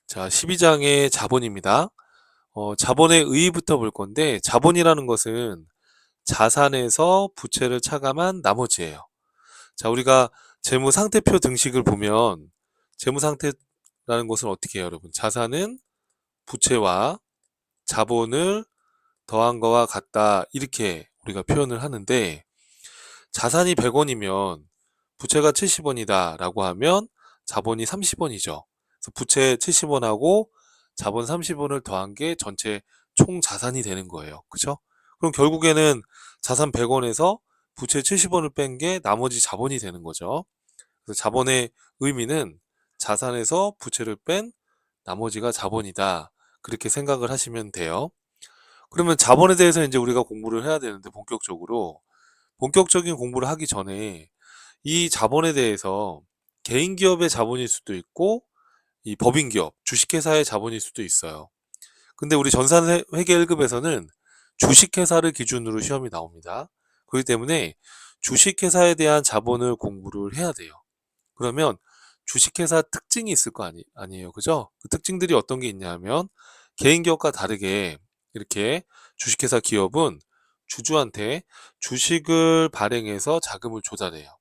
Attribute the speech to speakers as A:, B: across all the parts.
A: 자, 12장의 자본입니다. 자본의 의의부터 볼 건데, 자본이라는 것은 자산에서 부채를 차감한 나머지예요. 자, 우리가 재무상태표 등식을 보면, 재무상태라는 것은 어떻게 해요, 여러분? 자산은 부채와 자본을 더한 거와 같다. 이렇게 우리가 표현을 하는데, 자산이 100원이면 부채가 70원이다 라고 하면 자본이 30원이죠. 그래서 부채 70원하고 자본 30원을 더한 게 전체 총 자산이 되는 거예요. 그죠? 그럼 결국에는 자산 100원에서 부채 70원을 뺀 게 나머지 자본이 되는 거죠. 그래서 자본의 의미는 자산에서 부채를 뺀 나머지가 자본이다. 그렇게 생각을 하시면 돼요. 그러면 자본에 대해서 이제 우리가 공부를 해야 되는데 본격적인 공부를 하기 전에 이 자본에 대해서 개인 기업의 자본일 수도 있고 이 법인 기업, 주식회사의 자본일 수도 있어요. 근데 우리 전산회계 1급에서는 주식회사를 기준으로 시험이 나옵니다. 그렇기 때문에 주식회사에 대한 자본을 공부를 해야 돼요. 그러면 주식회사 특징이 있을 거 아니에요. 그죠? 그 특징들이 어떤 게 있냐 하면 개인 기업과 다르게 이렇게 주식회사 기업은 주주한테 주식을 발행해서 자금을 조달해요.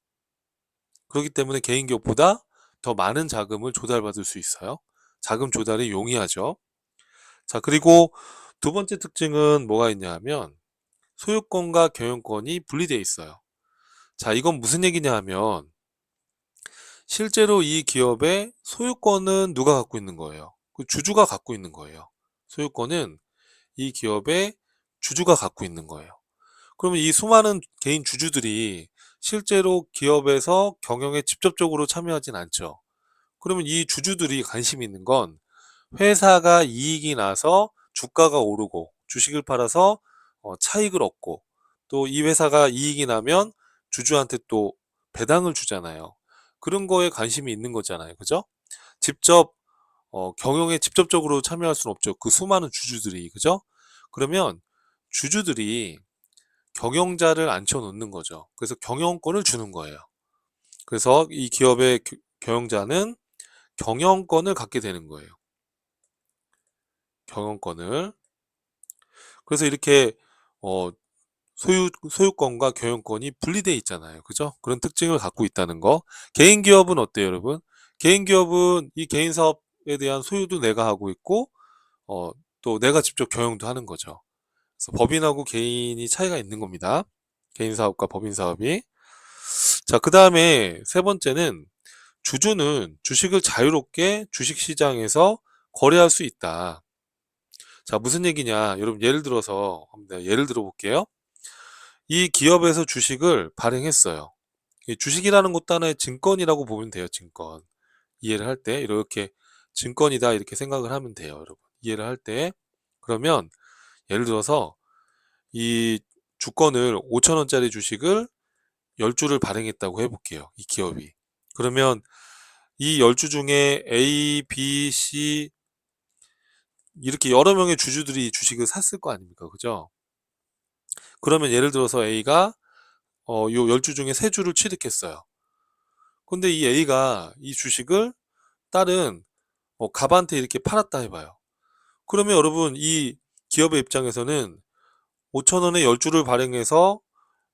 A: 그렇기 때문에 개인 기업보다 더 많은 자금을 조달받을 수 있어요. 자금 조달이 용이하죠. 자, 그리고 두 번째 특징은 뭐가 있냐 하면 소유권과 경영권이 분리되어 있어요. 자, 이건 무슨 얘기냐 하면 실제로 이 기업의 소유권은 누가 갖고 있는 거예요? 그 주주가 갖고 있는 거예요. 소유권은 이 기업의 주주가 갖고 있는 거예요. 그러면 이 수많은 개인 주주들이 실제로 기업에서 경영에 직접적으로 참여하진 않죠. 그러면 이 주주들이 관심 있는 건 회사가 이익이 나서 주가가 오르고 주식을 팔아서 차익을 얻고 또 이 회사가 이익이 나면 주주한테 또 배당을 주잖아요. 그런 거에 관심이 있는 거잖아요. 그죠? 직접 경영에 직접적으로 참여할 수는 없죠. 그 수많은 주주들이. 그죠? 그러면 주주들이 경영자를 앉혀놓는 거죠. 그래서 경영권을 주는 거예요. 그래서 이 기업의 경영자는 경영권을 갖게 되는 거예요. 경영권을. 그래서 이렇게 어, 소유권과 경영권이 분리되어 있잖아요. 그죠? 그런 특징을 갖고 있다는 거. 개인 기업은 어때요, 여러분? 개인 기업은 이 개인 사업에 대한 소유도 내가 하고 있고, 어, 또 내가 직접 경영도 하는 거죠. 그래서 법인하고 개인이 차이가 있는 겁니다. 개인 사업과 법인 사업이. 자, 그 다음에 세 번째는 주주는 주식을 자유롭게 주식시장에서 거래할 수 있다. 자, 무슨 얘기냐? 여러분 예를 들어서 한번 예를 들어 볼게요. 이 기업에서 주식을 발행했어요. 이 주식이라는 것도 하나의 증권이라고 보면 돼요. 증권. 이해를 할 때 이렇게 증권이다 이렇게 생각을 하면 돼요. 여러분. 이해를 할 때. 그러면 예를 들어서 이 주권을 5천 원짜리 주식을 10주를 발행했다고 해볼게요. 이 기업이. 그러면 이 10주 중에 A, B, C 이렇게 여러 명의 주주들이 주식을 샀을 거 아닙니까? 그죠? 그러면 예를 들어서 A가 요 10주 중에 3주를 취득했어요. 근데 이 A가 이 주식을 다른 갑한테 이렇게 팔았다 해봐요. 그러면 여러분 이 기업의 입장에서는 5천 원에 10주를 발행해서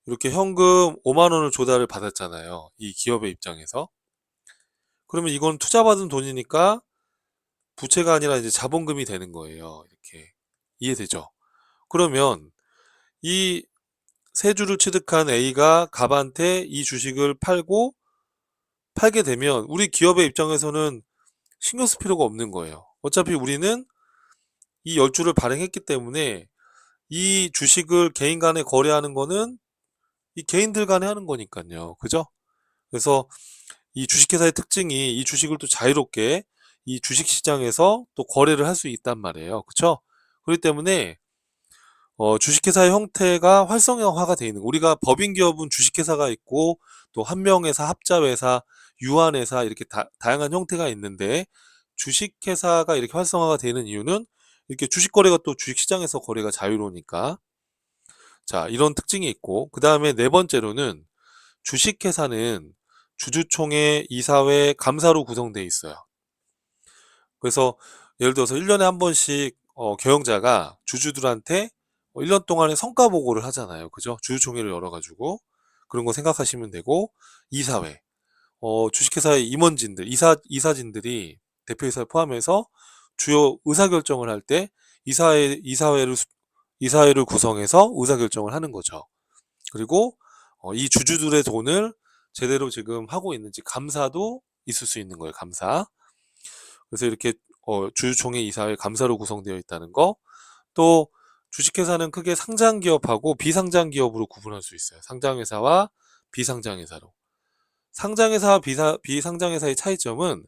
A: 이렇게 현금 5만 원을 조달을 받았잖아요. 이 기업의 입장에서. 그러면 이건 투자받은 돈이니까 부채가 아니라 이제 자본금이 되는 거예요. 이렇게. 이해되죠? 그러면 이 세 주를 취득한 A가 갑한테 이 주식을 팔게 되면 우리 기업의 입장에서는 신경 쓸 필요가 없는 거예요. 어차피 우리는 이 10주를 발행했기 때문에 이 주식을 개인 간에 거래하는 거는 이 개인들 간에 하는 거니까요. 그죠? 그래서 이 주식회사의 특징이 이 주식을 또 자유롭게 이 주식시장에서 또 거래를 할 수 있단 말이에요. 그쵸? 그렇기 때문에 주식회사의 형태가 활성화가 되어 있는 거. 우리가 법인 기업은 주식회사가 있고 또 한명회사, 합자회사, 유한회사 이렇게 다양한 형태가 있는데 주식회사가 이렇게 활성화가 되는 이유는 이렇게 주식 거래가 또 주식시장에서 거래가 자유로우니까. 자, 이런 특징이 있고 그 다음에 네 번째로는 주식회사는 주주총회, 이사회, 감사로 구성되어 있어요. 그래서 예를 들어서 1년에 한 번씩 경영자가 주주들한테 1년 동안의 성과 보고를 하잖아요. 그죠? 주주총회를 열어가지고 그런 거 생각하시면 되고, 이사회, 주식회사의 임원진들, 이사진들이 대표이사를 포함해서 주요 의사결정을 할 때 이사회를 구성해서 의사결정을 하는 거죠. 그리고 이 주주들의 돈을 제대로 지금 하고 있는지 감사도 있을 수 있는 거예요. 감사. 그래서 이렇게 주주총회 이사회 감사로 구성되어 있다는 거. 또 주식회사는 크게 상장기업하고 비상장기업으로 구분할 수 있어요. 상장회사와 비상장회사로. 상장회사와 비상장회사의 차이점은,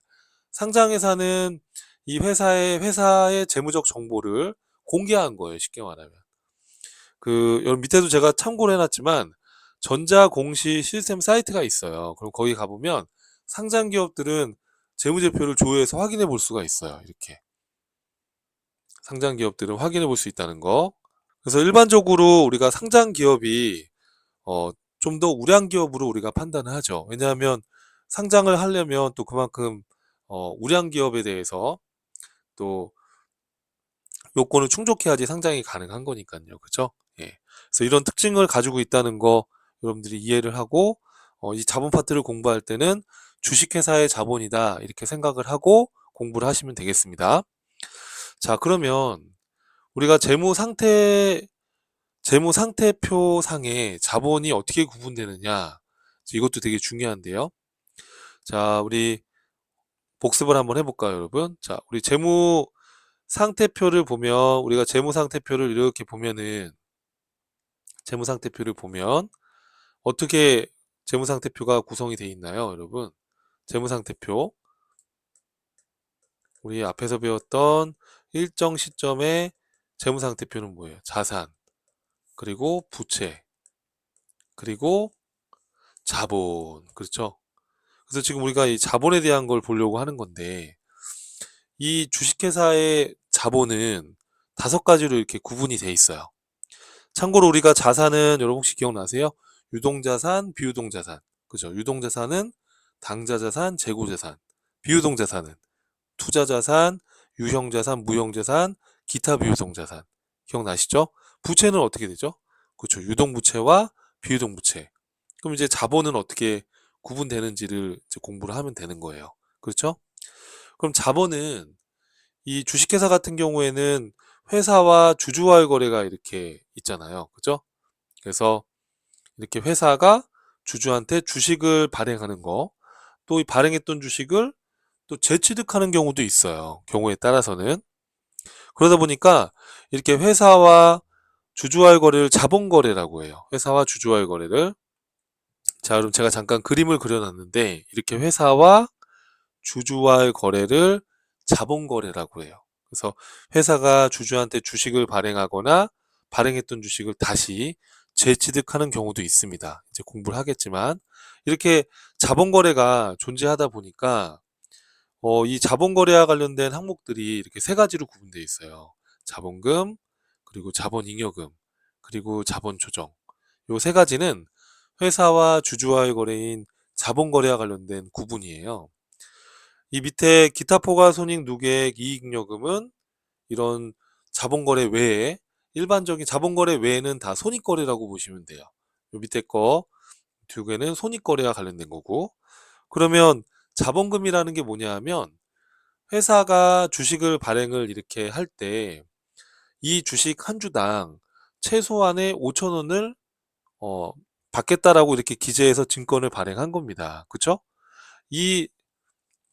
A: 상장회사는 이 회사의 재무적 정보를 공개한 거예요. 쉽게 말하면. 여기 밑에도 제가 참고를 해놨지만 전자공시 시스템 사이트가 있어요. 그럼 거기 가보면 상장 기업들은 재무제표를 조회해서 확인해 볼 수가 있어요. 이렇게 상장 기업들은 확인해 볼 수 있다는 거. 그래서 일반적으로 우리가 상장 기업이 좀 더 우량 기업으로 우리가 판단을 하죠. 왜냐하면 상장을 하려면 또 그만큼 우량 기업에 대해서 또 요건을 충족해야지 상장이 가능한 거니까요. 그죠? 예. 그래서 이런 특징을 가지고 있다는 거 여러분들이 이해를 하고, 이 자본 파트를 공부할 때는 주식회사의 자본이다 이렇게 생각을 하고 공부를 하시면 되겠습니다. 자, 그러면 우리가 재무 상태표 상에 자본이 어떻게 구분되느냐, 이것도 되게 중요한데요. 자, 우리 복습을 한번 해볼까요, 여러분? 자, 우리 재무 상태표를 보면, 우리가 재무 상태표를 이렇게 보면은, 재무 상태표를 보면 어떻게 재무 상태표가 구성이 되어 있나요, 여러분? 재무 상태표, 우리 앞에서 배웠던 일정 시점의 재무 상태표는 뭐예요? 자산, 그리고 부채, 그리고 자본. 그렇죠? 그래서 지금 우리가 이 자본에 대한 걸 보려고 하는 건데, 이 주식회사의 자본은 5가지로 이렇게 구분이 돼 있어요. 참고로 우리가 자산은 여러분 혹시 기억나세요? 유동자산, 비유동자산. 그죠? 유동자산은 당좌자산, 재고자산. 비유동자산은 투자자산, 유형자산, 무형자산, 기타 비유동자산. 기억나시죠? 부채는 어떻게 되죠? 그렇죠. 유동부채와 비유동부채. 그럼 이제 자본은 어떻게 구분되는지를 이제 공부를 하면 되는 거예요. 그렇죠? 그럼 자본은, 이 주식회사 같은 경우에는 회사와 주주와의 거래가 이렇게 있잖아요. 그죠? 그래서 이렇게 회사가 주주한테 주식을 발행하는 거, 또 이 발행했던 주식을 또 재취득하는 경우도 있어요. 경우에 따라서는. 그러다 보니까 이렇게 회사와 주주와의 거래를 자본거래라고 해요. 회사와 주주와의 거래를. 자, 그럼 제가 잠깐 그림을 그려놨는데, 이렇게 회사와 주주와의 거래를 자본거래라고 해요. 그래서 회사가 주주한테 주식을 발행하거나 발행했던 주식을 다시 재취득하는 경우도 있습니다. 이제 공부를 하겠지만, 이렇게 자본거래가 존재하다 보니까 이 자본거래와 관련된 항목들이 이렇게 3가지로 구분되어 있어요. 자본금, 그리고 자본잉여금, 그리고 자본조정. 요 3가지는 회사와 주주와의 거래인 자본거래와 관련된 구분이에요. 이 밑에 기타 포괄 손익 누계액 이익잉여금은 이런 자본거래 외에, 일반적인 자본거래 외에는 다 손익거래라고 보시면 돼요. 요 밑에 거 2개는 손익거래와 관련된 거고, 그러면 자본금이라는 게 뭐냐 하면, 회사가 주식을 발행을 이렇게 할 때 이 주식 한 주당 최소한의 5천 원을 받겠다라고 이렇게 기재해서 증권을 발행한 겁니다. 그쵸? 이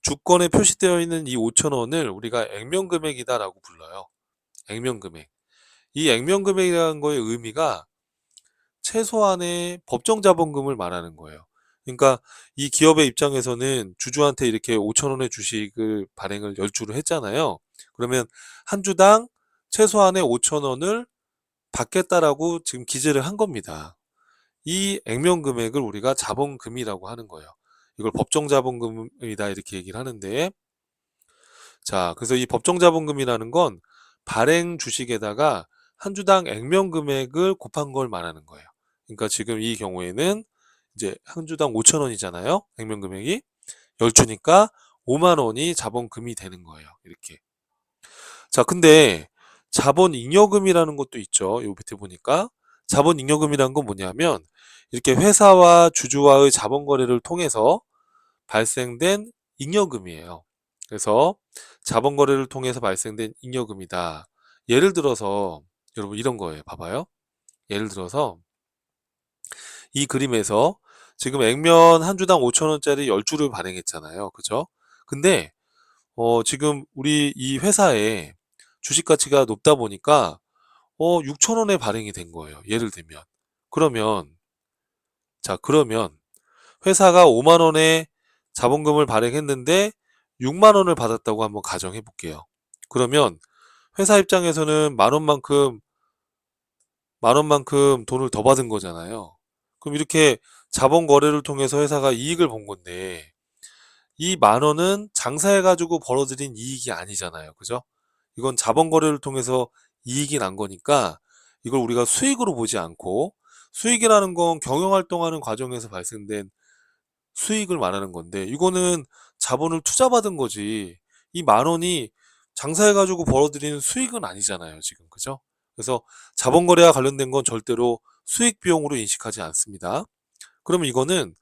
A: 주권에 표시되어 있는 이 5천 원을 우리가 액면금액이다라고 불러요. 액면금액. 이 액면금액이라는 거의 의미가 최소한의 법정 자본금을 말하는 거예요. 그러니까 이 기업의 입장에서는 주주한테 이렇게 5천 원의 주식을 발행을 10주를 했잖아요. 그러면 한 주당 최소한의 5천 원을 받겠다라고 지금 기재를 한 겁니다. 이 액면금액을 우리가 자본금이라고 하는 거예요. 이걸 법정 자본금이다 이렇게 얘기를 하는데, 자, 그래서 이 법정 자본금이라는 건 발행 주식에다가 한 주당 액면 금액을 곱한 걸 말하는 거예요. 그러니까 지금 이 경우에는 이제 한 주당 5천 원이잖아요. 액면 금액이 10주니까 5만 원이 자본금이 되는 거예요. 이렇게. 자, 근데 자본잉여금이라는 것도 있죠. 요 밑에 보니까. 자본잉여금이란 건 뭐냐면 이렇게 회사와 주주와의 자본 거래를 통해서 발생된 잉여금이에요. 그래서 자본 거래를 통해서 발생된 잉여금이다. 예를 들어서 여러분 이런 거예요. 봐봐요. 예를 들어서 이 그림에서 지금 액면 한 주당 5,000원짜리 10주를 발행했잖아요. 그죠? 근데 지금 우리 이 회사의 주식 가치가 높다 보니까 6,000원에 발행이 된 거예요. 예를 들면. 그러면 그러면 회사가 5만 원에 자본금을 발행했는데 6만 원을 받았다고 한번 가정해 볼게요. 그러면 회사 입장에서는 만 원만큼 돈을 더 받은 거잖아요. 그럼 이렇게 자본 거래를 통해서 회사가 이익을 본 건데 이 만 원은 장사해 가지고 벌어들인 이익이 아니잖아요. 그죠? 이건 자본 거래를 통해서 이익이 난 거니까 이걸 우리가 수익으로 보지 않고 수익이라는 건 경영 활동하는 과정에서 발생된 수익을 말하는 건데 이거는 자본을 투자받은 거지. 이 만 원이 장사해 가지고 벌어들이는 수익은 아니잖아요, 지금. 그죠? 그래서 자본 거래와 관련된 건 절대로 수익 비용으로 인식하지 않습니다. 그러면 이거는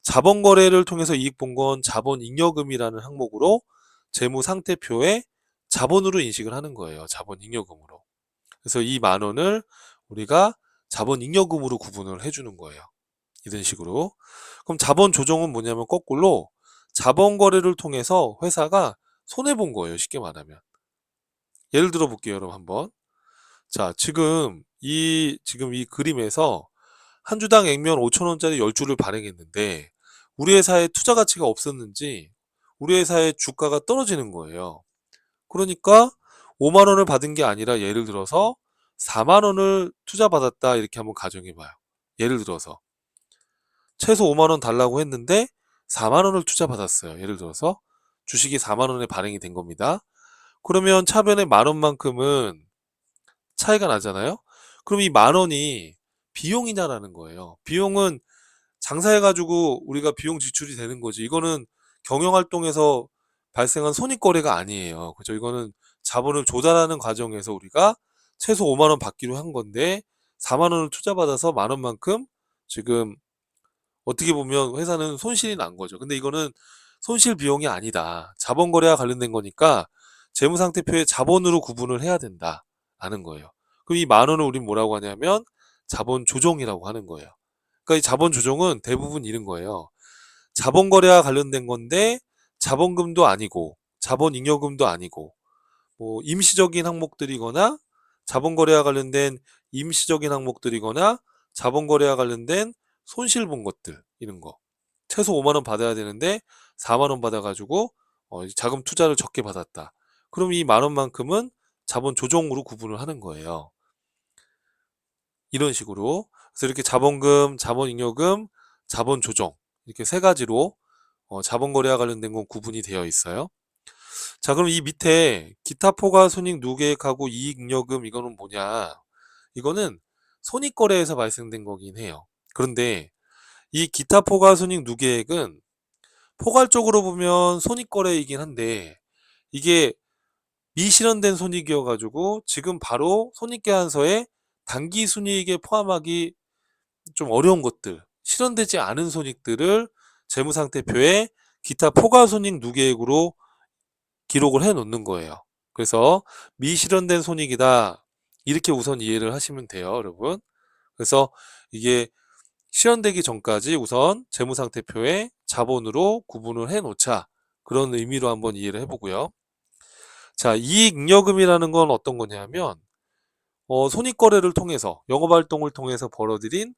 A: 자본 거래를 통해서 이익 본 건 자본 잉여금이라는 항목으로 재무 상태표에 자본으로 인식을 하는 거예요. 자본 잉여금으로. 그래서 이 만 원을 우리가 자본 잉여금으로 구분을 해주는 거예요. 이런 식으로. 그럼 자본 조정은 뭐냐면 거꾸로 자본 거래를 통해서 회사가 손해 본 거예요. 쉽게 말하면. 예를 들어 볼게요, 여러분 한번. 자, 지금 이 그림에서 한 주당 액면 5,000원짜리 10주를 발행했는데 우리 회사의 투자 가치가 없었는지 우리 회사의 주가가 떨어지는 거예요. 그러니까 5만 원을 받은 게 아니라 예를 들어서 4만 원을 투자받았다 이렇게 한번 가정해 봐요. 예를 들어서 최소 5만 원 달라고 했는데 4만 원을 투자받았어요. 예를 들어서 주식이 4만 원에 발행이 된 겁니다. 그러면 차변의 만 원만큼은 차이가 나잖아요. 그럼 이 만 원이 비용이냐라는 거예요. 비용은 장사해가지고 우리가 비용 지출이 되는 거지. 이거는 경영활동에서 발생한 손익거래가 아니에요. 그죠? 이거는 자본을 조달하는 과정에서 우리가 최소 5만 원 받기로 한 건데 4만 원을 투자받아서 만 원만큼 지금 어떻게 보면 회사는 손실이 난 거죠. 근데 이거는 손실 비용이 아니다. 자본 거래와 관련된 거니까 재무상태표에 자본으로 구분을 해야 된다라는 거예요. 그럼 이 만 원을 우린 뭐라고 하냐면 자본 조정이라고 하는 거예요. 그러니까 이 자본 조정은 대부분 이런 거예요. 자본 거래와 관련된 건데 자본금도 아니고 자본 잉여금도 아니고 뭐 임시적인 항목들이거나 자본 거래와 관련된 임시적인 항목들이거나 자본 거래와 관련된 손실 본 것들 이런 거. 최소 5만 원 받아야 되는데 4만 원 받아가지고 자금 투자를 적게 받았다. 그럼 이 만 원만큼은 자본 조정으로 구분을 하는 거예요. 이런 식으로. 그래서 이렇게 자본금, 자본잉여금, 자본 조정 이렇게 세 가지로 자본 거래와 관련된 건 구분이 되어 있어요. 자, 그럼 이 밑에 기타 포괄 손익 누계획하고 이익잉여금 이거는 뭐냐? 이거는 손익거래에서 발생된 거긴 해요. 그런데 이 기타 포괄 손익 누계획은 포괄적으로 보면 손익거래이긴 한데 이게 미실현된 손익이어 가지고 지금 바로 손익계산서에 단기 순이익에 포함하기 좀 어려운 것들, 실현되지 않은 손익들을 재무상태표에 기타 포괄 손익 누계획으로 기록을 해 놓는 거예요. 그래서 미실현된 손익이다. 이렇게 우선 이해를 하시면 돼요, 여러분. 그래서 이게 실현되기 전까지 우선 재무상태표에 자본으로 구분을 해 놓자. 그런 의미로 한번 이해를 해보고요. 자, 이익잉여금이라는 건 어떤 거냐면 손익거래를 통해서 영업활동을 통해서 벌어들인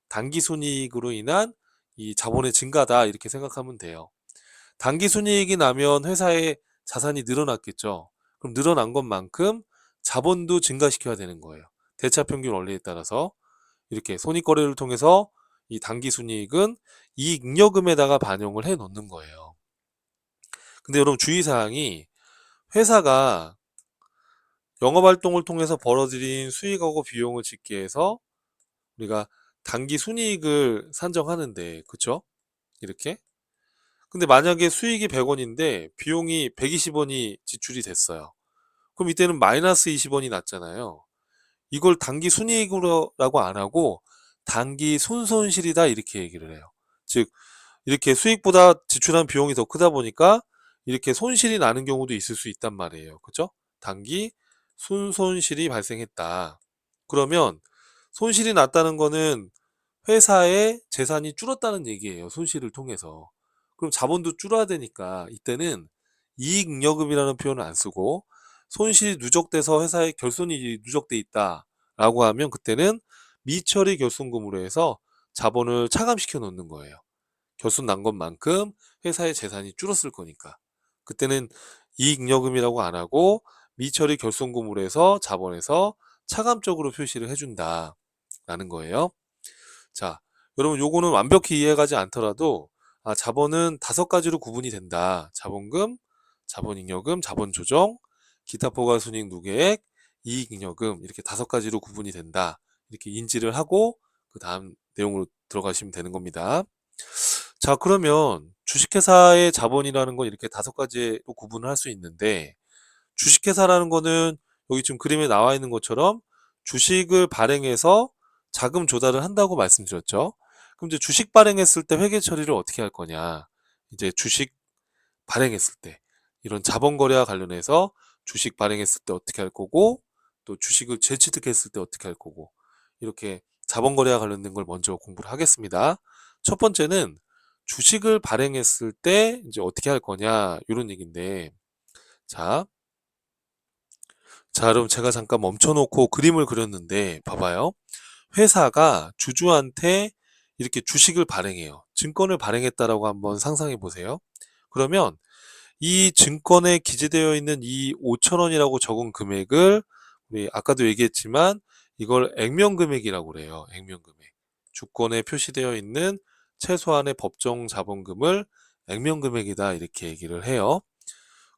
A: 단기순이익으로 인한 이 자본의 증가다 이렇게 생각하면 돼요. 단기순이익이 나면 회사의 자산이 늘어났겠죠. 그럼 늘어난 것만큼 자본도 증가시켜야 되는 거예요. 대차평균 원리에 따라서 이렇게 손익거래를 통해서 이 단기순이익은 이익잉여금에다가 반영을 해 놓는 거예요. 근데 여러분 주의사항이 회사가 영업활동을 통해서 벌어들인 수익하고 비용을 집계해서 우리가 단기 순이익을 산정하는데, 그쵸? 이렇게. 근데 만약에 수익이 100원인데 비용이 120원이 지출이 됐어요. 그럼 이때는 마이너스 20원이 났잖아요. 이걸 당기 순이익으로라고 안 하고 단기 순손실이다 이렇게 얘기를 해요. 즉 이렇게 수익보다 지출한 비용이 더 크다 보니까 이렇게 손실이 나는 경우도 있을 수 있단 말이에요. 그죠? 단기 순손실이 발생했다. 그러면 손실이 났다는 거는 회사의 재산이 줄었다는 얘기예요. 손실을 통해서. 그럼 자본도 줄어야 되니까 이때는 이익잉여금이라는 표현을 안 쓰고 손실이 누적돼서 회사의 결손이 누적돼 있다라고 하면 그때는 미처리 결손금으로 해서 자본을 차감시켜 놓는 거예요. 결손 난 것만큼 회사의 재산이 줄었을 거니까. 그때는 이익잉여금이라고 안 하고 미처리 결손금으로 해서 자본에서 차감적으로 표시를 해준다라는 거예요. 자, 여러분 요거는 완벽히 이해가지 않더라도 자본은 5가지로 구분이 된다. 자본금, 자본잉여금, 자본조정, 기타 포괄손익 누계액, 이익잉여금 이렇게 5가지로 구분이 된다. 이렇게 인지를 하고 그 다음 내용으로 들어가시면 되는 겁니다. 자, 그러면 주식회사의 자본이라는 건 이렇게 5가지로 구분을 할 수 있는데 주식회사라는 거는 여기 지금 그림에 나와 있는 것처럼 주식을 발행해서 자금 조달을 한다고 말씀드렸죠. 그럼 이제 주식 발행했을 때 회계 처리를 어떻게 할 거냐? 이제 주식 발행했을 때 이런 자본 거래와 관련해서 주식 발행했을 때 어떻게 할 거고 또 주식을 재취득했을 때 어떻게 할 거고 이렇게 자본 거래와 관련된 걸 먼저 공부를 하겠습니다. 첫 번째는 주식을 발행했을 때 이제 어떻게 할 거냐 이런 얘기인데 자, 여러분 제가 잠깐 멈춰놓고 그림을 그렸는데 봐봐요. 회사가 주주한테 이렇게 주식을 발행해요. 증권을 발행했다라고 한번 상상해 보세요. 그러면 이 증권에 기재되어 있는 이 5천 원이라고 적은 금액을 우리 아까도 얘기했지만 이걸 액면금액이라고 그래요. 액면금액. 주권에 표시되어 있는 최소한의 법정 자본금을 액면금액이다 이렇게 얘기를 해요.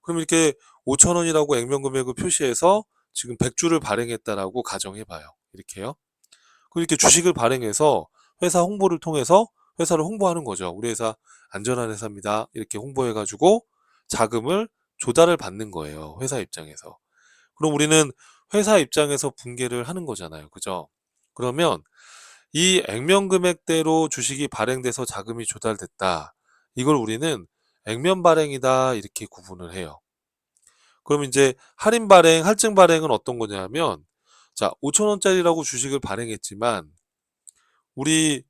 A: 그럼 이렇게 5천 원이라고 액면금액을 표시해서 지금 100주를 발행했다라고 가정해 봐요. 이렇게요. 그럼 이렇게 주식을 발행해서 회사 홍보를 통해서 회사를 홍보하는 거죠. 우리 회사 안전한 회사입니다. 이렇게 홍보해가지고 자금을 조달을 받는 거예요. 회사 입장에서. 그럼 우리는 회사 입장에서 분개를 하는 거잖아요. 그죠? 그러면 이 액면 금액대로 주식이 발행돼서 자금이 조달됐다. 이걸 우리는 액면 발행이다. 이렇게 구분을 해요. 그럼 이제 할인 발행, 할증 발행은 어떤 거냐면 자, 5천 원짜리라고 주식을 발행했지만 우리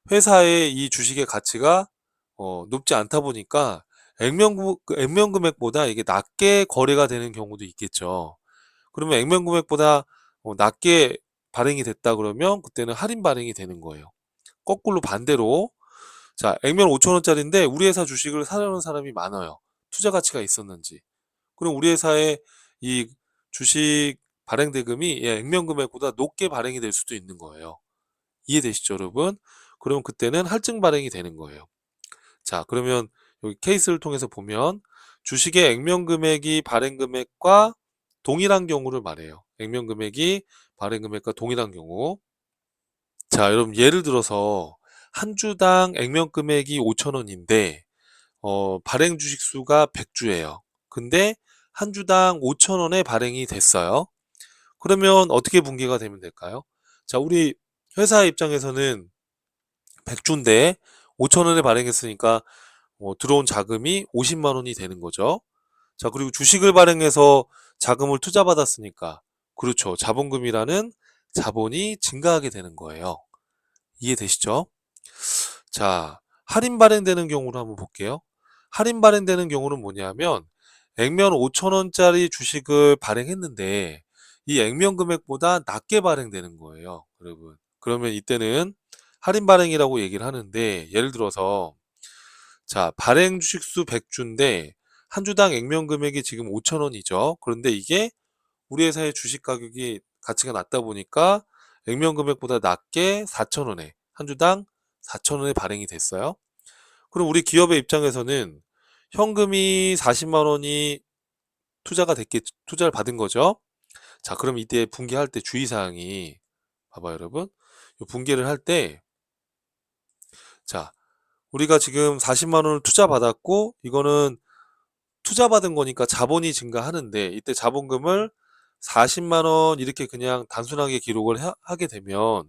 A: 회사의 이 주식의 가치가 높지 않다 보니까 액면 금액보다 이게 낮게 거래가 되는 경우도 있겠죠. 그러면 액면 금액보다 낮게 발행이 됐다 그러면 그때는 할인 발행이 되는 거예요. 거꾸로 반대로 자, 액면 5천 원짜리인데 우리 회사 주식을 사려는 사람이 많아요. 투자 가치가 있었는지. 그럼 우리 회사의 이 주식 발행 대금이 액면 금액보다 높게 발행이 될 수도 있는 거예요. 이해되시죠, 여러분? 그럼 그때는 할증 발행이 되는 거예요. 자, 그러면 여기 케이스를 통해서 보면 주식의 액면 금액이 발행 금액과 동일한 경우를 말해요. 액면 금액이 발행 금액과 동일한 경우. 자, 여러분 예를 들어서 한 주당 액면 금액이 5천 원인데 발행 주식 수가 100주예요. 근데 한 주당 5천 원에 발행이 됐어요. 그러면 어떻게 분개가 되면 될까요? 자, 우리 회사 입장에서는 100주인데 5천 원에 발행했으니까 들어온 자금이 50만 원이 되는 거죠. 자, 그리고 주식을 발행해서 자금을 투자받았으니까 그렇죠. 자본금이라는 자본이 증가하게 되는 거예요. 이해되시죠? 자, 할인 발행되는 경우를 한번 볼게요. 할인 발행되는 경우는 뭐냐면 액면 5천 원짜리 주식을 발행했는데 이 액면 금액보다 낮게 발행되는 거예요, 여러분. 그러면 이때는 할인 발행이라고 얘기를 하는데 예를 들어서 자, 발행 주식 수 100주인데 한 주당 액면 금액이 지금 5천 원이죠. 그런데 이게 우리 회사의 주식 가격이 가치가 낮다 보니까 액면 금액보다 낮게 4천 원에 한 주당 4천 원에 발행이 됐어요. 그럼 우리 기업의 입장에서는 현금이 40만 원이 투자를 받은 거죠. 자, 그럼 이때 분개할 때 주의사항이 봐봐요, 여러분. 이 분개를 할 때, 자, 우리가 지금 40만 원을 투자받았고, 이거는 투자받은 거니까 자본이 증가하는데, 이때 자본금을 40만 원 이렇게 그냥 단순하게 기록을 하게 되면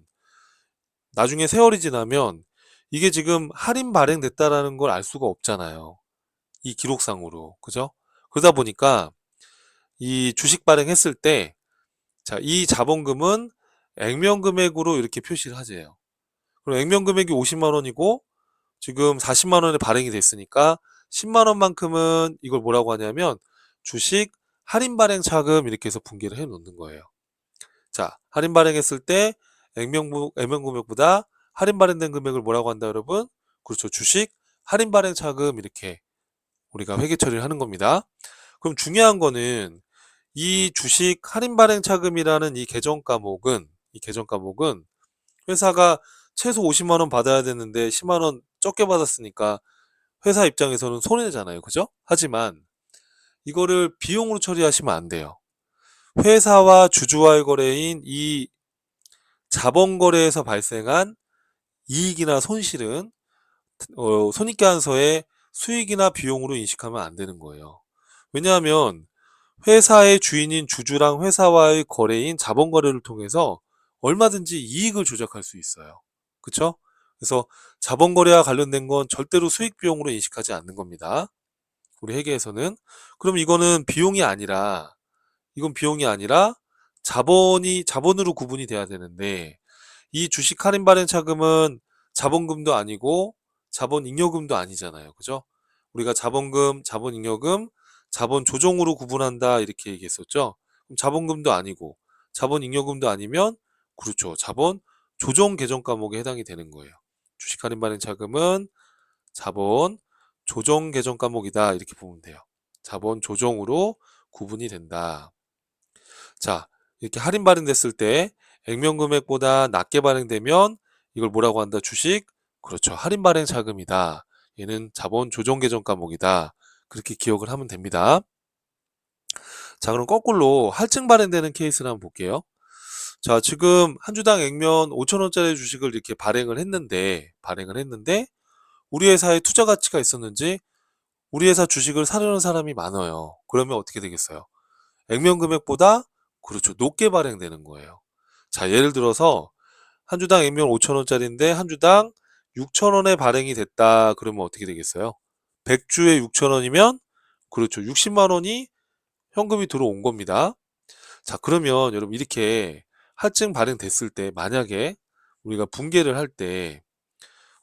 A: 나중에 세월이 지나면 이게 지금 할인 발행됐다라는 걸 알 수가 없잖아요. 이 기록상으로. 그죠? 그러다 보니까 이 주식 발행했을 때, 자, 이 자본금은 액면 금액으로 이렇게 표시를 하재요. 그럼 액면 금액이 50만 원이고 지금 40만 원에 발행이 됐으니까 10만 원만큼은 이걸 뭐라고 하냐면 주식 할인 발행 차금 이렇게 해서 분기를 해 놓는 거예요. 자, 할인 발행했을 때 액면 금액보다 할인 발행된 금액을 뭐라고 한다, 여러분? 그렇죠. 주식 할인 발행 차금 이렇게 우리가 회계 처리를 하는 겁니다. 그럼 중요한 거는 이 주식 할인 발행 차금이라는 이 계정 과목은 회사가 최소 50만 원 받아야 되는데 10만 원 적게 받았으니까 회사 입장에서는 손해잖아요. 그죠? 하지만 이거를 비용으로 처리하시면 안 돼요. 회사와 주주와의 거래인 이 자본 거래에서 발생한 이익이나 손실은 손익계산서에 수익이나 비용으로 인식하면 안 되는 거예요. 왜냐하면 회사의 주인인 주주랑 회사와의 거래인 자본 거래를 통해서 얼마든지 이익을 조작할 수 있어요. 그쵸? 그래서 자본 거래와 관련된 건 절대로 수익 비용으로 인식하지 않는 겁니다. 우리 회계에서는. 그럼 이건 비용이 아니라 자본으로 구분이 돼야 되는데 이 주식 할인 발행 차금은 자본금도 아니고 자본 잉여금도 아니잖아요. 그죠? 우리가 자본금, 자본 잉여금, 자본 조정으로 구분한다 이렇게 얘기했었죠. 그럼 자본금도 아니고 자본 잉여금도 아니면 그렇죠. 자본 조정 계정 과목에 해당이 되는 거예요. 주식 할인 발행 차금은 자본 조정 계정 과목이다 이렇게 보면 돼요. 자본 조정으로 구분이 된다. 자, 이렇게 할인 발행됐을 때 액면 금액보다 낮게 발행되면 이걸 뭐라고 한다? 주식? 그렇죠. 할인 발행 자금이다. 얘는 자본 조정 계정 과목이다. 그렇게 기억을 하면 됩니다. 자, 그럼 거꾸로 할증 발행되는 케이스를 한번 볼게요. 자, 지금 한 주당 액면 5,000원짜리 주식을 이렇게 발행을 했는데 우리 회사에 투자 가치가 있었는지 우리 회사 주식을 사려는 사람이 많아요. 그러면 어떻게 되겠어요? 액면 금액보다 그렇죠. 높게 발행되는 거예요. 자, 예를 들어서 한 주당 액면 5,000원짜리인데 한 주당 6,000원에 발행이 됐다. 그러면 어떻게 되겠어요? 100주에 6,000원이면 그렇죠. 60만 원이 현금이 들어온 겁니다. 자, 그러면 여러분 이렇게 할증 발행됐을 때 만약에 우리가 분개를 할 때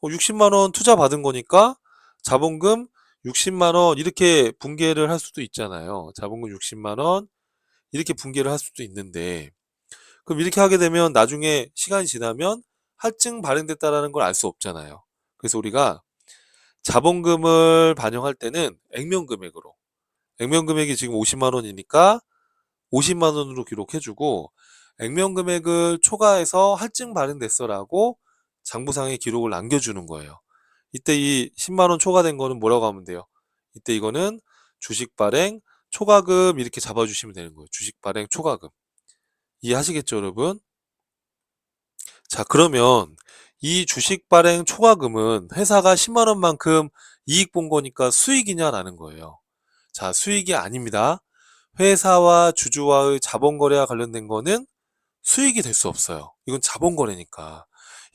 A: 60만 원 투자 받은 거니까 자본금 60만 원 이렇게 분개를 할 수도 있잖아요. 자본금 60만 원 이렇게 분개를 할 수도 있는데 그럼 이렇게 하게 되면 나중에 시간이 지나면 할증 발행됐다라는 걸 알 수 없잖아요. 그래서 우리가 자본금을 반영할 때는 액면 금액이 지금 50만 원이니까 50만 원으로 기록해주고 액면 금액을 초과해서 할증 발행됐어라고 장부상에 기록을 남겨주는 거예요. 이때 이 10만 원 초과된 거는 뭐라고 하면 돼요? 이때 이거는 주식 발행 초과금 이렇게 잡아주시면 되는 거예요. 주식 발행 초과금. 이해하시겠죠, 여러분? 자, 그러면 이 주식 발행 초과금은 회사가 10만 원만큼 이익 본 거니까 수익이냐라는 거예요. 자, 수익이 아닙니다. 회사와 주주와의 자본 거래와 관련된 거는 수익이 될 수 없어요. 이건 자본 거래니까.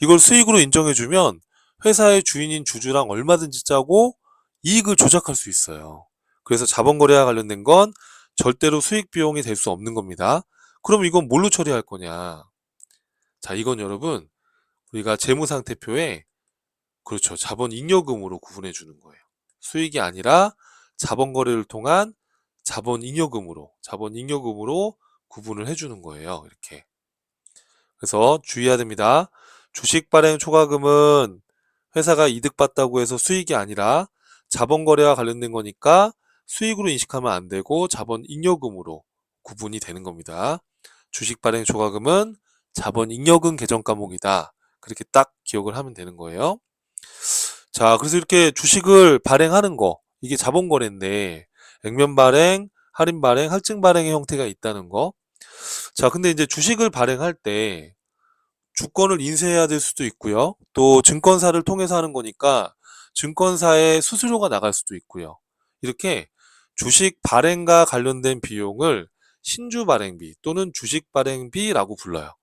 A: 이걸 수익으로 인정해 주면 회사의 주인인 주주랑 얼마든지 짜고 이익을 조작할 수 있어요. 그래서 자본 거래와 관련된 건 절대로 수익 비용이 될 수 없는 겁니다. 그럼 이건 뭘로 처리할 거냐? 자, 이건 여러분 우리가 재무상태표에 그렇죠. 자본 잉여금으로 구분해 주는 거예요. 수익이 아니라 자본 거래를 통한 자본 잉여금으로 구분을 해 주는 거예요. 이렇게. 그래서 주의해야 됩니다. 주식 발행 초과금은 회사가 이득 봤다고 해서 수익이 아니라 자본 거래와 관련된 거니까 수익으로 인식하면 안 되고 자본 잉여금으로 구분이 되는 겁니다. 주식 발행 초과금은 자본 잉여금 계정 과목이다. 그렇게 딱 기억을 하면 되는 거예요. 자, 그래서 이렇게 주식을 발행하는 거, 이게 자본 거래인데 액면 발행, 할인 발행, 할증 발행의 형태가 있다는 거. 자, 근데 이제 주식을 발행할 때 주권을 인수해야 될 수도 있고요. 또 증권사를 통해서 하는 거니까 증권사에 수수료가 나갈 수도 있고요. 이렇게 주식 발행과 관련된 비용을 신주 발행비 또는 주식 발행비라고 불러요.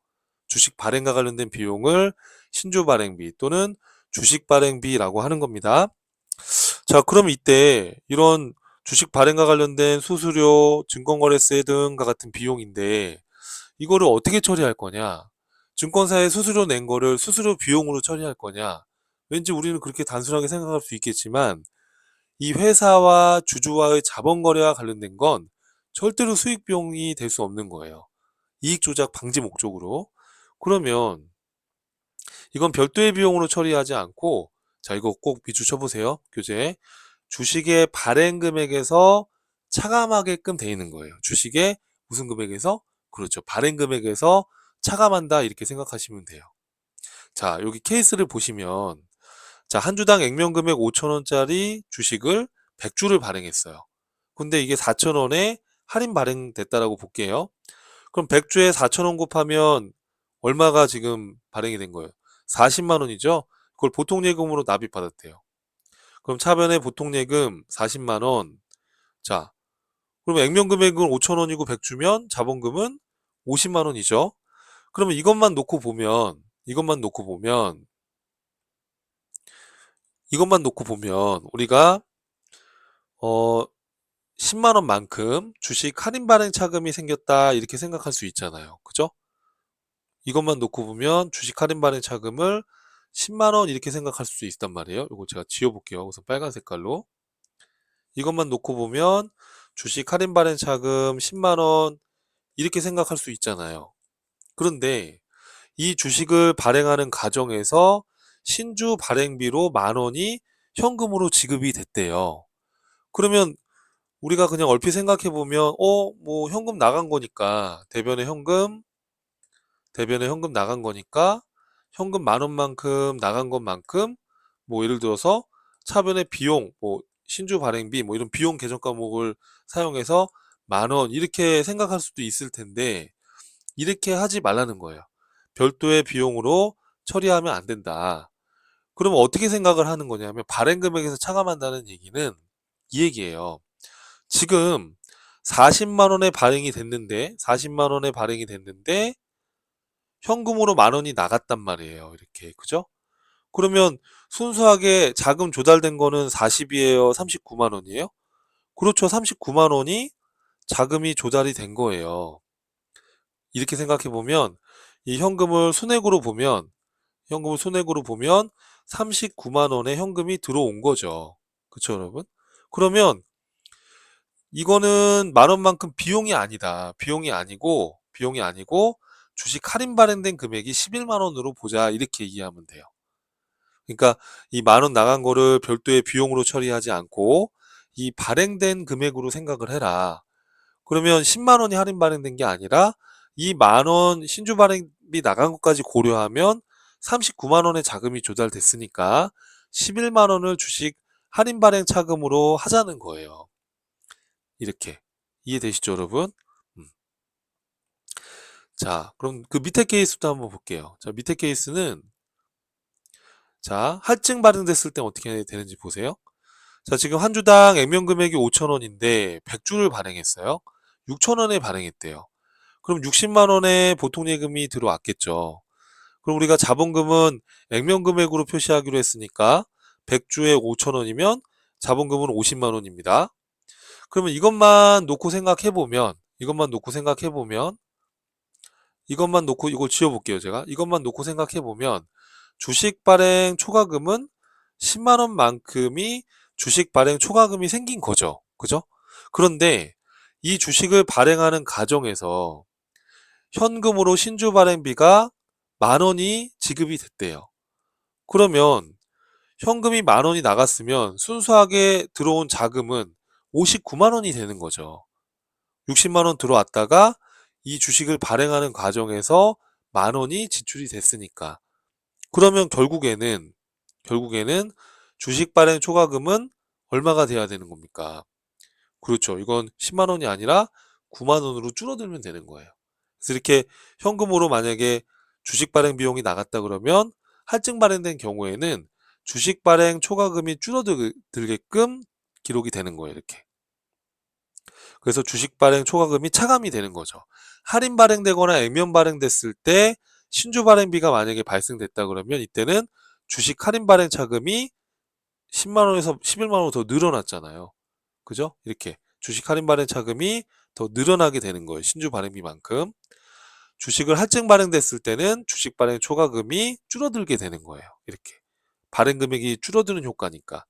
A: 주식 발행과 관련된 비용을 신주 발행비 또는 주식 발행비라고 하는 겁니다. 자, 그럼 이때 이런 주식 발행과 관련된 수수료, 증권거래세 등과 같은 비용인데 이거를 어떻게 처리할 거냐? 증권사에 수수료 낸 거를 수수료 비용으로 처리할 거냐? 왠지 우리는 그렇게 단순하게 생각할 수 있겠지만 이 회사와 주주와의 자본 거래와 관련된 건 절대로 수익 비용이 될 수 없는 거예요. 이익 조작 방지 목적으로. 그러면 이건 별도의 비용으로 처리하지 않고, 자, 이거 꼭 비추쳐 보세요. 교재. 주식의 발행 금액에서 차감하게끔 돼 있는 거예요. 주식의 무슨 금액에서? 그렇죠. 발행 금액에서 차감한다, 이렇게 생각하시면 돼요. 자, 여기 케이스를 보시면, 자, 한 주당 액면 금액 5,000원짜리 주식을 100주를 발행했어요. 근데 이게 4,000원에 할인 발행됐다라고 볼게요. 그럼 100주에 4,000원 곱하면 얼마가 지금 발행이 된 거예요? 40만 원이죠? 그걸 보통예금으로 납입받았대요. 그럼 차변의 보통예금 40만 원. 자, 그럼 액면 금액은 5,000원이고 100주면 자본금은 50만 원이죠? 그러면 이것만 놓고 보면 우리가 10만 원만큼 주식 할인 발행 차금이 생겼다, 이렇게 생각할 수 있잖아요. 그죠? 이것만 놓고 보면 주식 할인 발행 차금을 10만 원 이렇게 생각할 수 있단 말이에요. 이거 제가 지워볼게요. 우선 빨간 색깔로. 이것만 놓고 보면 주식 할인 발행 차금 10만 원 이렇게 생각할 수 있잖아요. 그런데 이 주식을 발행하는 과정에서 신주 발행비로 만 원이 현금으로 지급이 됐대요. 그러면 우리가 그냥 얼핏 생각해 보면 뭐 현금 나간 거니까 대변에 현금 나간 거니까 현금 만 원만큼 나간 것만큼, 뭐 예를 들어서 차변의 비용, 뭐 신주 발행비, 뭐 이런 비용 계정 과목을 사용해서 만 원 이렇게 생각할 수도 있을 텐데 이렇게 하지 말라는 거예요. 별도의 비용으로 처리하면 안 된다. 그러면 어떻게 생각을 하는 거냐면 발행 금액에서 차감한다는 얘기는 이 얘기예요. 지금 40만 원에 발행이 됐는데 40만 원에 발행이 됐는데 현금으로 만 원이 나갔단 말이에요. 이렇게. 그죠? 그러면 순수하게 자금 조달된 거는 40이에요? 39만 원이에요? 그렇죠. 39만 원이 자금이 조달이 된 거예요. 이렇게 생각해 보면 이 현금을 순액으로 보면 39만 원의 현금이 들어온 거죠. 그쵸, 여러분? 그러면 이거는 만 원만큼 비용이 아니고 주식 할인 발행된 금액이 11만 원으로 보자, 이렇게 이해하면 돼요. 그러니까 이 만 원 나간 거를 별도의 비용으로 처리하지 않고 이 발행된 금액으로 생각을 해라. 그러면 10만 원이 할인 발행된 게 아니라 이 만 원 신주 발행비 나간 것까지 고려하면 39만 원의 자금이 조달됐으니까 11만 원을 주식 할인 발행 차금으로 하자는 거예요. 이렇게. 이해되시죠, 여러분? 음. 자, 그럼 그 밑에 케이스도 한번 볼게요. 자, 밑에 케이스는, 자, 할증 발행됐을 때 어떻게 되는지 보세요. 자, 지금 한 주당 액면 금액이 5,000원인데 100주를 발행했어요. 6,000원에 발행했대요. 그럼 60만 원의 보통 예금이 들어왔겠죠. 그럼 우리가 자본금은 액면 금액으로 표시하기로 했으니까 100주에 5,000원이면 자본금은 50만 원입니다. 그러면 이것만 놓고 이걸 지워볼게요, 제가. 이것만 놓고 생각해보면 주식 발행 초과금은 10만 원만큼이 주식 발행 초과금이 생긴 거죠. 그죠? 그런데 이 주식을 발행하는 과정에서 현금으로 신주 발행비가 만 원이 지급이 됐대요. 그러면 현금이 만 원이 나갔으면 순수하게 들어온 자금은 59만 원이 되는 거죠. 60만 원 들어왔다가 이 주식을 발행하는 과정에서 만 원이 지출이 됐으니까. 그러면 결국에는 주식 발행 초과금은 얼마가 돼야 되는 겁니까? 그렇죠. 이건 10만 원이 아니라 9만 원으로 줄어들면 되는 거예요. 그래서 이렇게 현금으로 만약에 주식 발행 비용이 나갔다 그러면 할증 발행된 경우에는 주식 발행 초과금이 줄어들게끔 기록이 되는 거예요. 이렇게. 그래서 주식 발행 초과금이 차감이 되는 거죠. 할인 발행되거나 액면 발행됐을 때 신주 발행비가 만약에 발생됐다 그러면 이때는 주식 할인 발행 차금이 10만 원에서 11만 원 더 늘어났잖아요. 그죠? 이렇게 주식 할인 발행 차금이 더 늘어나게 되는 거예요. 신주 발행비만큼. 주식을 할증 발행됐을 때는 주식 발행 초과금이 줄어들게 되는 거예요. 이렇게. 발행 금액이 줄어드는 효과니까.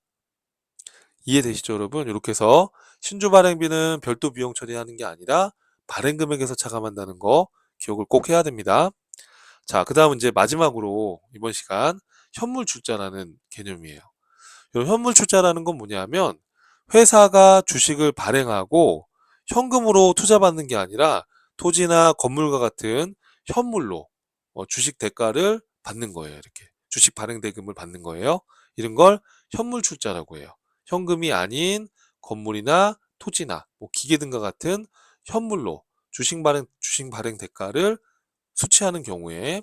A: 이해되시죠, 여러분? 이렇게 해서 신주 발행비는 별도 비용 처리하는 게 아니라 발행 금액에서 차감한다는 거 기억을 꼭 해야 됩니다. 자, 그 다음 이제 마지막으로 이번 시간 현물 출자라는 개념이에요. 이 현물 출자라는 건 뭐냐면 회사가 주식을 발행하고 현금으로 투자받는 게 아니라 토지나 건물과 같은 현물로 주식 대가를 받는 거예요. 이렇게 주식 발행 대금을 받는 거예요. 이런 걸 현물 출자라고 해요. 현금이 아닌 건물이나 토지나 뭐 기계 등과 같은 현물로 주식 발행 대가를 수취하는 경우에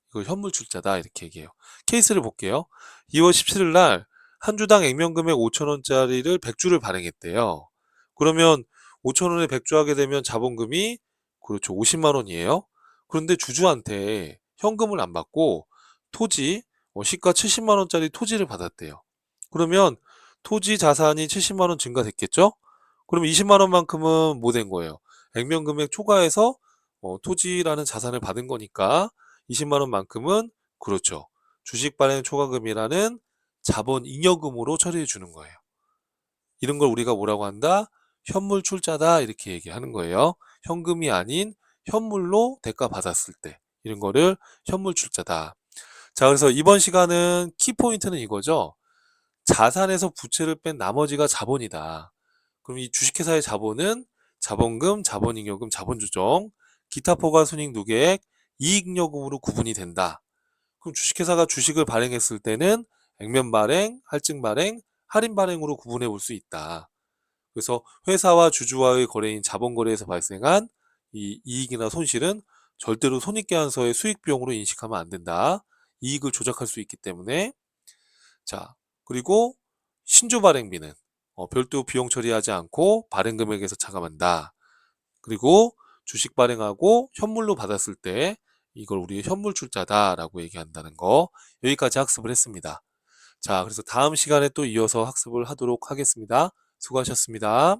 A: 이걸 현물 출자다 이렇게 얘기해요. 케이스를 볼게요. 2월 17일 날 한 주당 액면 금액 5천 원짜리를 100주를 발행했대요. 그러면 5천 원에 100주 하게 되면 자본금이 그렇죠. 50만 원이에요. 그런데 주주한테 현금을 안 받고 토지 시가 70만 원짜리 토지를 받았대요. 그러면 토지 자산이 70만 원 증가됐겠죠? 그럼 20만 원만큼은 뭐 된 거예요? 액면 금액 초과해서 토지라는 자산을 받은 거니까 20만 원만큼은 그렇죠. 주식 발행 초과금이라는 자본 잉여금으로 처리해 주는 거예요. 이런 걸 우리가 뭐라고 한다? 현물 출자다 이렇게 얘기하는 거예요. 현금이 아닌 현물로 대가 받았을 때 이런 거를 현물 출자다. 자, 그래서 이번 시간은 키포인트는 이거죠. 자산에서 부채를 뺀 나머지가 자본이다. 그럼 이 주식회사의 자본은 자본금, 자본잉여금, 자본조정, 기타 포괄손익 누계액, 이익잉여금으로 구분이 된다. 그럼 주식회사가 주식을 발행했을 때는 액면 발행, 할증 발행, 할인 발행으로 구분해 볼 수 있다. 그래서 회사와 주주와의 거래인 자본거래에서 발생한 이 이익이나 손실은 절대로 손익계산서의 수익 비용으로 인식하면 안 된다. 이익을 조작할 수 있기 때문에. 자, 그리고 신주 발행비는 별도 비용 처리하지 않고 발행 금액에서 차감한다. 그리고 주식 발행하고 현물로 받았을 때 이걸 우리 현물 출자다라고 얘기한다는 거 여기까지 학습을 했습니다. 자, 그래서 다음 시간에 또 이어서 학습을 하도록 하겠습니다. 수고하셨습니다.